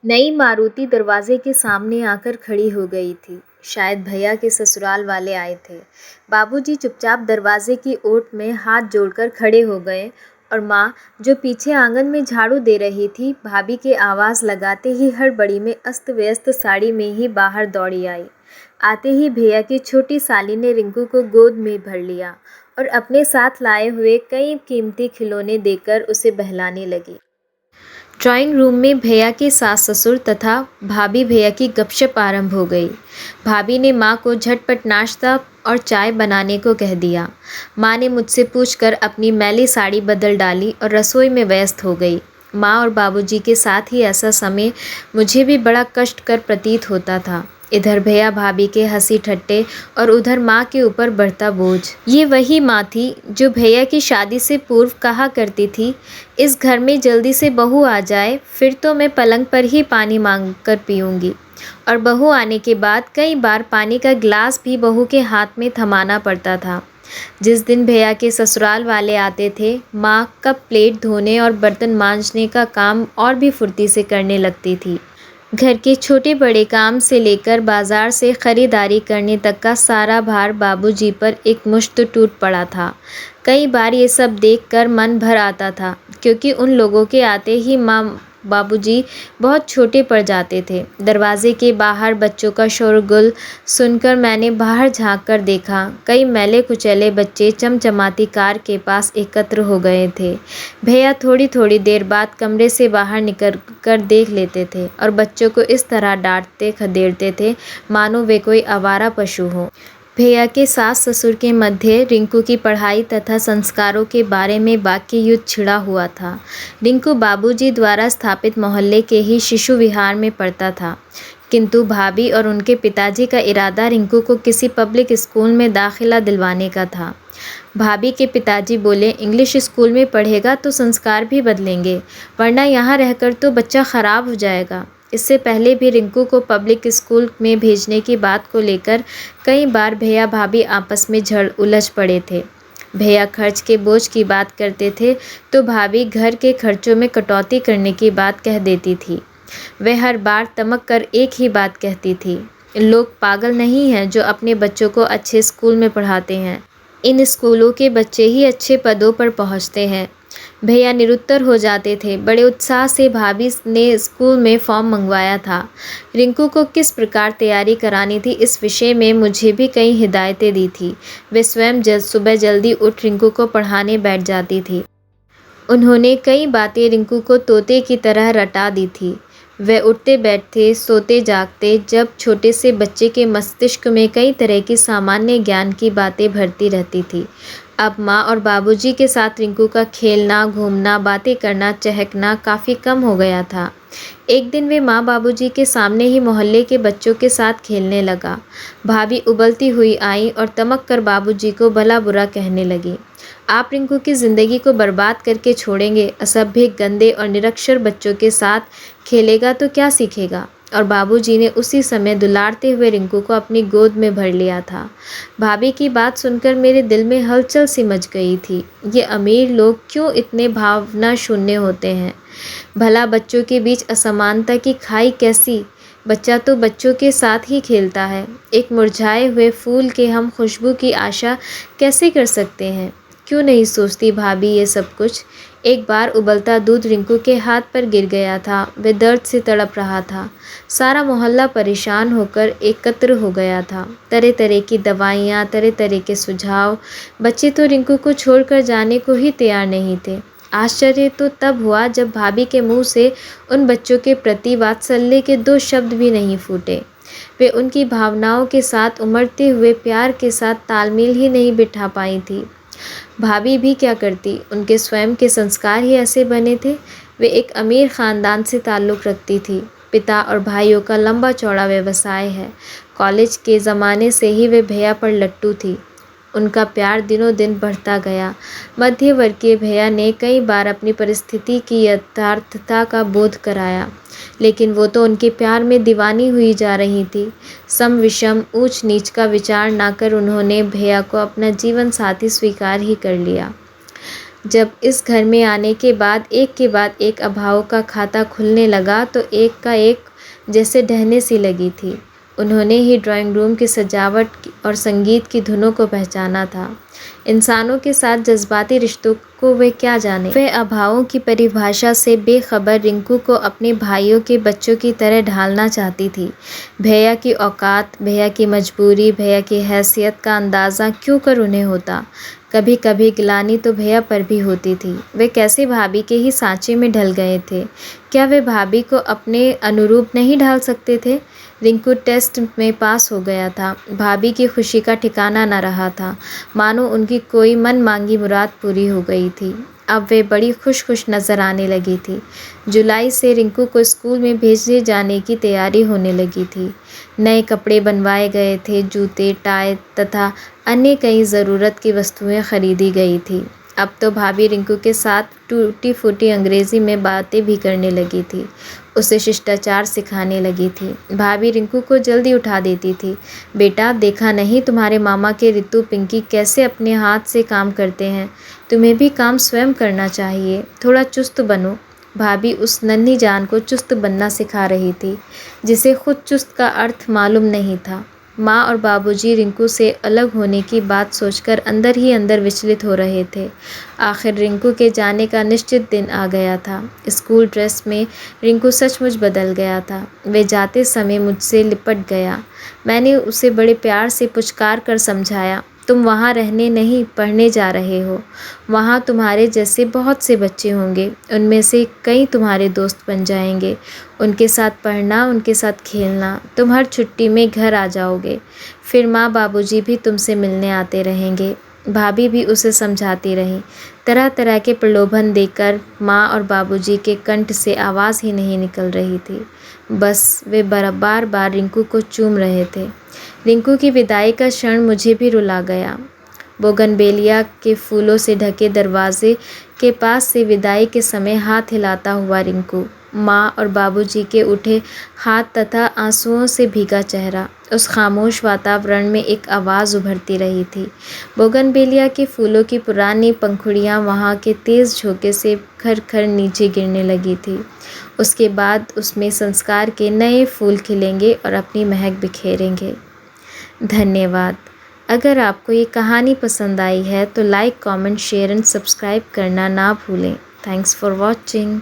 नई मारुति दरवाजे के सामने आकर खड़ी हो गई थी। शायद भैया के ससुराल वाले आए थे। बाबूजी चुपचाप दरवाजे की ओट में हाथ जोड़कर खड़े हो गए और माँ, जो पीछे आंगन में झाड़ू दे रही थी, भाभी के आवाज़ लगाते ही हड़बड़ी में अस्त व्यस्त साड़ी में ही बाहर दौड़ी आई। आते ही भैया की छोटी साली ने रिंकू को गोद में भर लिया और अपने साथ लाए हुए कई कीमती खिलौने देकर उसे बहलाने लगी। ड्राइंग रूम में भैया के सास ससुर तथा भाभी भैया की गपशप आरंभ हो गई। भाभी ने माँ को झटपट नाश्ता और चाय बनाने को कह दिया। माँ ने मुझसे पूछकर अपनी मैली साड़ी बदल डाली और रसोई में व्यस्त हो गई। माँ और बाबूजी के साथ ही ऐसा समय मुझे भी बड़ा कष्टकर प्रतीत होता था। इधर भैया भाभी के हंसी ठट्टे और उधर माँ के ऊपर बढ़ता बोझ। ये वही माँ थी जो भैया की शादी से पूर्व कहा करती थी, इस घर में जल्दी से बहू आ जाए, फिर तो मैं पलंग पर ही पानी मांग कर पीऊँगी। और बहू आने के बाद कई बार पानी का गिलास भी बहू के हाथ में थमाना पड़ता था। जिस दिन भैया के ससुराल वाले आते थे, माँ कप प्लेट धोने और बर्तन मांजने का काम और भी फुर्ती से करने लगती थी। घर के छोटे बड़े काम से लेकर बाजार से खरीदारी करने तक का सारा भार बाबूजी पर एक मुश्त टूट पड़ा था। कई बार ये सब देखकर मन भर आता था, क्योंकि उन लोगों के आते ही माँ बाबूजी बहुत छोटे पड़ जाते थे। दरवाजे के बाहर बच्चों का शोरगुल सुनकर मैंने बाहर झांक कर देखा। कई मैले कुचैले बच्चे चमचमाती कार के पास एकत्र हो गए थे। भैया थोड़ी थोड़ी देर बाद कमरे से बाहर निकल कर देख लेते थे और बच्चों को इस तरह डांटते खदेड़ते थे मानो वे कोई आवारा पशु हों। भैया के सास ससुर के मध्य रिंकू की पढ़ाई तथा संस्कारों के बारे में वाक्य युद्ध छिड़ा हुआ था। रिंकू बाबूजी द्वारा स्थापित मोहल्ले के ही शिशु विहार में पढ़ता था, किंतु भाभी और उनके पिताजी का इरादा रिंकू को किसी पब्लिक स्कूल में दाखिला दिलवाने का था। भाभी के पिताजी बोले, इंग्लिश स्कूल में पढ़ेगा तो संस्कार भी बदलेंगे, वरना यहाँ रहकर तो बच्चा ख़राब हो जाएगा। इससे पहले भी रिंकू को पब्लिक स्कूल में भेजने की बात को लेकर कई बार भैया भाभी आपस में उलझ पड़े थे। भैया खर्च के बोझ की बात करते थे तो भाभी घर के खर्चों में कटौती करने की बात कह देती थी। वह हर बार तमक कर एक ही बात कहती थी, लोग पागल नहीं हैं जो अपने बच्चों को अच्छे स्कूल में पढ़ाते हैं। इन स्कूलों के बच्चे ही अच्छे पदों पर पहुंचते हैं। भैया निरुत्तर हो जाते थे। बड़े उत्साह से भाभी ने स्कूल में फॉर्म मंगवाया था। रिंकू को किस प्रकार तैयारी करानी थी, इस विषय में मुझे भी कई हिदायतें दी थी। वे स्वयं सुबह जल्दी उठ रिंकू को पढ़ाने बैठ जाती थी। उन्होंने कई बातें रिंकू को तोते की तरह रटा दी थी। वह उठते बैठते, सोते जागते, जब छोटे से बच्चे के मस्तिष्क में कई तरह की सामान्य ज्ञान की बातें भरती रहती थी। अब माँ और बाबूजी के साथ रिंकू का खेलना, घूमना, बातें करना, चहकना काफ़ी कम हो गया था। एक दिन वे माँ बाबूजी के सामने ही मोहल्ले के बच्चों के साथ खेलने लगा। भाभी उबलती हुई आई और तमक कर बाबूजी को भला बुरा कहने लगी। आप रिंकू की ज़िंदगी को बर्बाद करके छोड़ेंगे, असभ्य, गंदे और निरक्षर बच्चों के साथ खेलेगा तो क्या सीखेगा। और बाबूजी ने उसी समय दुलारते हुए रिंकू को अपनी गोद में भर लिया था। भाभी की बात सुनकर मेरे दिल में हलचल सी मच गई थी। ये अमीर लोग क्यों इतने भावना शून्य होते हैं। भला बच्चों के बीच असमानता की खाई कैसी। बच्चा तो बच्चों के साथ ही खेलता है। एक मुरझाए हुए फूल के हम खुशबू की आशा कैसे कर सकते हैं। क्यों नहीं सोचती भाभी ये सब कुछ। एक बार उबलता दूध रिंकू के हाथ पर गिर गया था। वह दर्द से तड़प रहा था। सारा मोहल्ला परेशान होकर एकत्र हो गया था। तरह तरह की दवाइयाँ, तरह तरह के सुझाव। बच्चे तो रिंकू को छोड़कर जाने को ही तैयार नहीं थे। आश्चर्य तो तब हुआ जब भाभी के मुंह से उन बच्चों के प्रति वात्सल्य के दो शब्द भी नहीं फूटे। वे उनकी भावनाओं के साथ उमड़ते हुए प्यार के साथ तालमेल ही नहीं बिठा पाई थी। भाभी भी क्या करती, उनके स्वयं के संस्कार ही ऐसे बने थे। वे एक अमीर ख़ानदान से ताल्लुक़ रखती थी। पिता और भाइयों का लंबा चौड़ा व्यवसाय है। कॉलेज के ज़माने से ही वे भैया पर लट्टू थी। उनका प्यार दिनों दिन बढ़ता गया। मध्यवर्गीय भैया ने कई बार अपनी परिस्थिति की यथार्थता का बोध कराया, लेकिन वो तो उनके प्यार में दीवानी हुई जा रही थी। सम विषम, ऊंच नीच का विचार ना कर उन्होंने भैया को अपना जीवन साथी स्वीकार ही कर लिया। जब इस घर में आने के बाद एक अभावों का खाता खुलने लगा तो एक का एक जैसे ढहने सी लगी थी। उन्होंने ही ड्राइंग रूम की सजावट और संगीत की धुनों को पहचाना था। इंसानों के साथ जज्बाती रिश्तों को वे क्या जाने। वे अभावों की परिभाषा से बेखबर रिंकू को अपने भाइयों के बच्चों की तरह ढालना चाहती थी। भैया की औकात, भैया की मजबूरी, भैया की हैसियत का अंदाज़ा क्यों कर उन्हें होता। कभी कभी गिलानी तो भैया पर भी होती थी। वे कैसे भाभी के ही सांचे में ढल गए थे। क्या वे भाभी को अपने अनुरूप नहीं ढाल सकते थे। रिंकू टेस्ट में पास हो गया था। भाभी की खुशी का ठिकाना न रहा था, मानो उनकी कोई मन मांगी मुराद पूरी हो गई थी। अब वे बड़ी खुश खुश नज़र आने लगी थी। जुलाई से रिंकू को स्कूल में भेजे जाने की तैयारी होने लगी थी। नए कपड़े बनवाए गए थे, जूते, टाई तथा अन्य कई ज़रूरत की वस्तुएं खरीदी गई थी। अब तो भाभी रिंकू के साथ टूटी फूटी अंग्रेज़ी में बातें भी करने लगी थी। उसे शिष्टाचार सिखाने लगी थी। भाभी रिंकू को जल्दी उठा देती थी। बेटा, देखा नहीं तुम्हारे मामा के रितु पिंकी कैसे अपने हाथ से काम करते हैं। तुम्हें भी काम स्वयं करना चाहिए। थोड़ा चुस्त बनो। भाभी उस नन्ही जान को चुस्त बनना सिखा रही थी, जिसे खुद चुस्त का अर्थ मालूम नहीं था। माँ और बाबूजी रिंकू से अलग होने की बात सोचकर अंदर ही अंदर विचलित हो रहे थे। आखिर रिंकू के जाने का निश्चित दिन आ गया था। स्कूल ड्रेस में रिंकू सचमुच बदल गया था। वे जाते समय मुझसे लिपट गया। मैंने उसे बड़े प्यार से पुचकार कर समझाया, तुम वहाँ रहने नहीं, पढ़ने जा रहे हो। वहाँ तुम्हारे जैसे बहुत से बच्चे होंगे, उनमें से कई तुम्हारे दोस्त बन जाएंगे। उनके साथ पढ़ना, उनके साथ खेलना। तुम हर छुट्टी में घर आ जाओगे। फिर माँ बाबूजी भी तुमसे मिलने आते रहेंगे। भाभी भी उसे समझाती रही। तरह तरह के प्रलोभन देकर माँ और बाबूजी के कंठ से आवाज़ ही नहीं निकल रही थी। बस वे बार बार रिंकू को चूम रहे थे। रिंकू की विदाई का क्षण मुझे भी रुला गया। बोगनवेलिया के फूलों से ढके दरवाजे के पास से विदाई के समय हाथ हिलाता हुआ रिंकू, माँ और बाबूजी के उठे हाथ तथा आंसुओं से भीगा चेहरा। उस खामोश वातावरण में एक आवाज़ उभरती रही थी। बोगनवेलिया के फूलों की पुरानी पंखुड़ियाँ वहाँ के तेज़ झोंके से खर खर नीचे गिरने लगी थी। उसके बाद उसमें संस्कार के नए फूल खिलेंगे और अपनी महक बिखेरेंगे। धन्यवाद। अगर आपको ये कहानी पसंद आई है तो like, comment, share and subscribe करना ना भूलें। Thanks for watching.